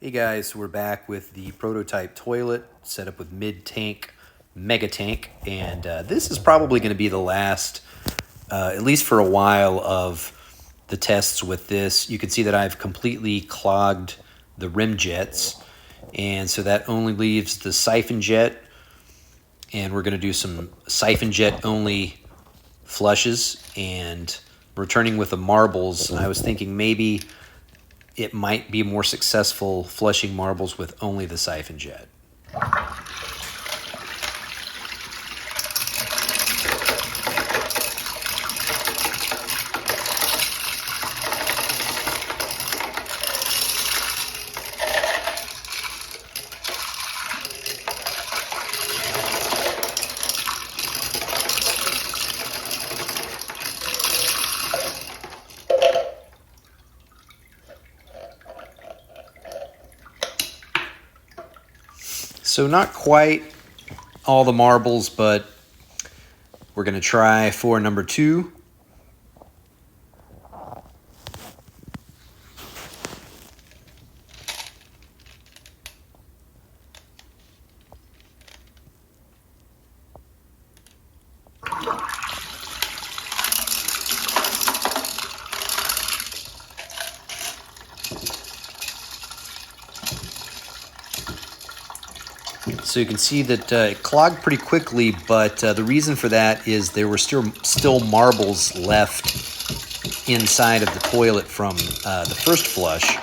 Hey guys, we're back with the prototype toilet set up with mid-tank mega tank, and this is probably going to be the last, at least for a while, of the tests with this. You can see that I've completely clogged the rim jets, and so that only leaves the siphon jet, and we're going to do some siphon jet only flushes and returning with the marbles. I was thinking maybe it might be more successful flushing marbles with only the siphon jet. So not quite all the marbles, but we're going to try for number 2. So you can see that it clogged pretty quickly, but the reason for that is there were still marbles left inside of the toilet from the first flush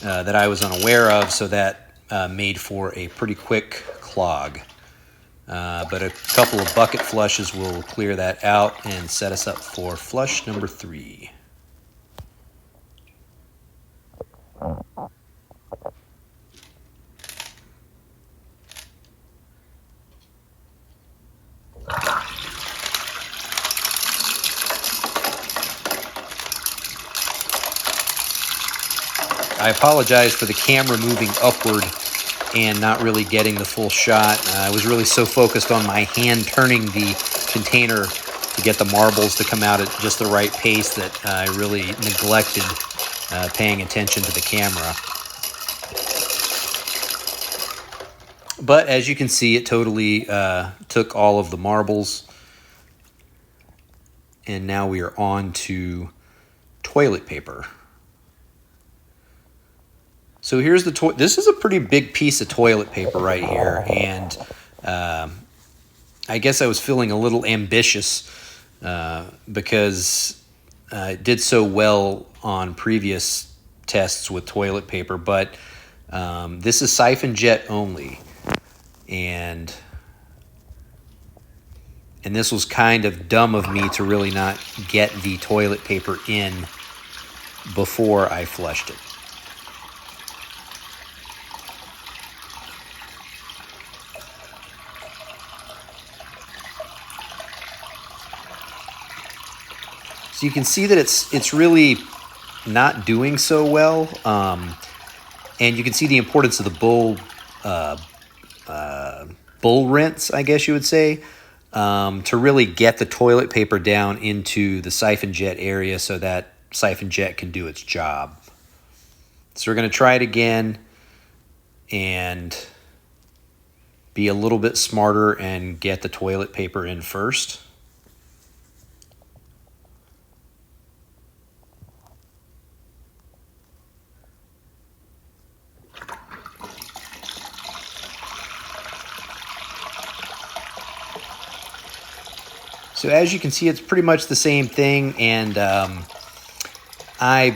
that I was unaware of, so that made for a pretty quick clog. But a couple of bucket flushes will clear that out and set us up for flush number 3. I apologize for the camera moving upward and not really getting the full shot. I was really so focused on my hand turning the container to get the marbles to come out at just the right pace that I really neglected paying attention to the camera. But as you can see, it totally took all of the marbles. And now we are on to toilet paper. So here's the this is a pretty big piece of toilet paper right here, and I guess I was feeling a little ambitious because it did so well on previous tests with toilet paper, but this is siphon jet only, and this was kind of dumb of me to really not get the toilet paper in before I flushed it. So you can see that it's really not doing so well, and you can see the importance of the bull rinse, I guess you would say, to really get the toilet paper down into the siphon jet area so that siphon jet can do its job. So we're going to try it again and be a little bit smarter and get the toilet paper in first. So as you can see, it's pretty much the same thing, and I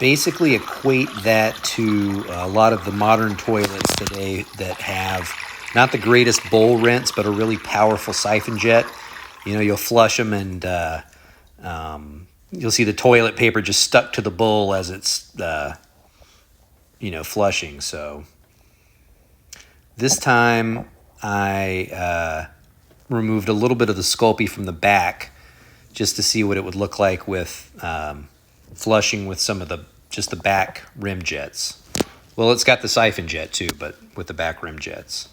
basically equate that to a lot of the modern toilets today that have not the greatest bowl rinse, but a really powerful siphon jet. You know, you'll flush them, and you'll see the toilet paper just stuck to the bowl as it's flushing. So this time I removed a little bit of the Sculpey from the back just to see what it would look like with flushing with some of just the back rim jets. Well, it's got the siphon jet too, but with the back rim jets.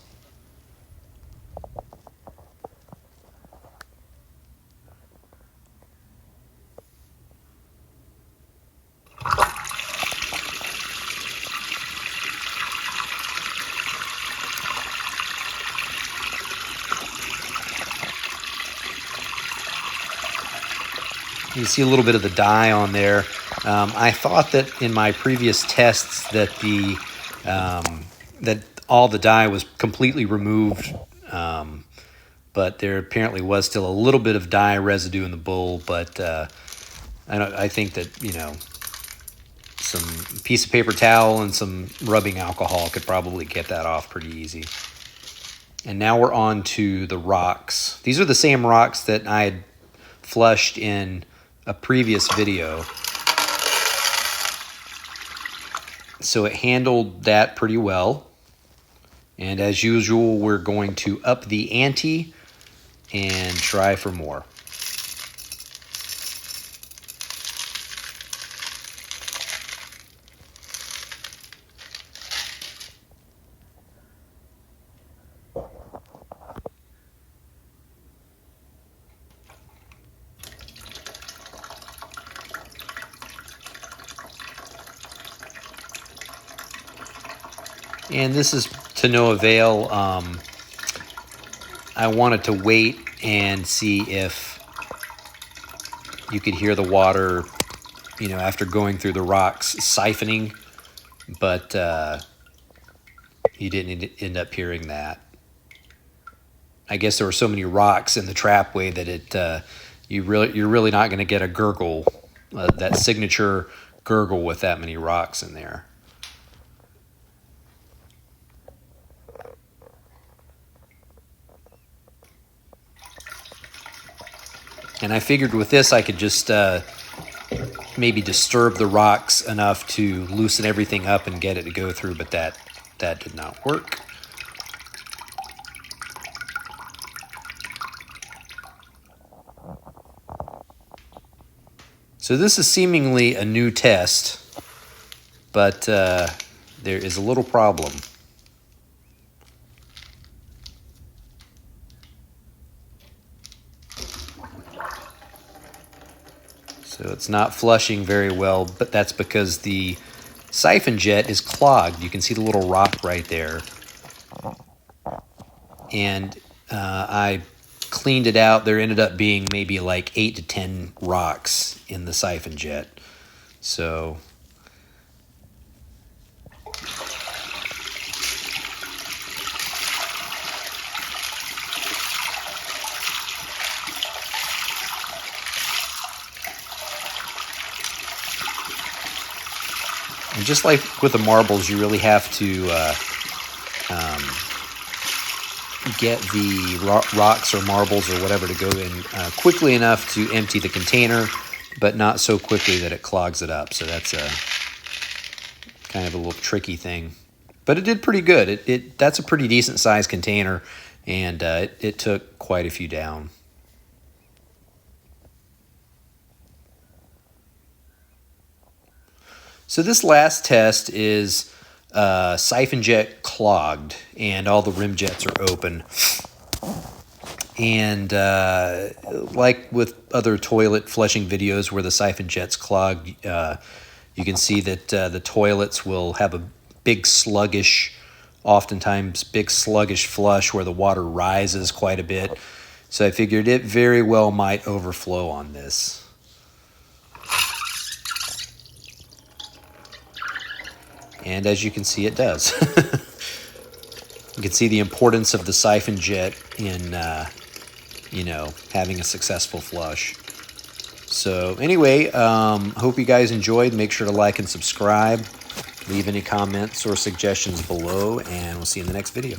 You see a little bit of the dye on there. I thought that in my previous tests that that all the dye was completely removed, but there apparently was still a little bit of dye residue in the bowl. But I think that, you know, some piece of paper towel and some rubbing alcohol could probably get that off pretty easy. And now we're on to the rocks. These are the same rocks that I had flushed in a previous video. So it handled that pretty well. And as usual, we're going to up the ante and try for more. And this is to no avail. I wanted to wait and see if you could hear the water, you know, after going through the rocks siphoning, but you didn't end up hearing that. I guess there were so many rocks in the trapway that you're really not going to get a gurgle, that signature gurgle with that many rocks in there. And I figured with this I could just maybe disturb the rocks enough to loosen everything up and get it to go through, but that did not work. So this is seemingly a new test, but there is a little problem. So it's not flushing very well, but that's because the siphon jet is clogged. You can see the little rock right there. And I cleaned it out. There ended up being maybe like 8 to 10 rocks in the siphon jet. So and just like with the marbles, you really have to get the rocks or marbles or whatever to go in quickly enough to empty the container, but not so quickly that it clogs it up. So that's a kind of a little tricky thing. But it did pretty good. That's a pretty decent sized container, and it took quite a few down. So this last test is siphon jet clogged, and all the rim jets are open. And like with other toilet flushing videos where the siphon jet's clogged, you can see that the toilets will have a oftentimes big sluggish flush where the water rises quite a bit. So I figured it very well might overflow on this. And as you can see, it does. You can see the importance of the siphon jet in, having a successful flush. So anyway, hope you guys enjoyed. Make sure to like and subscribe. Leave any comments or suggestions below, and we'll see you in the next video.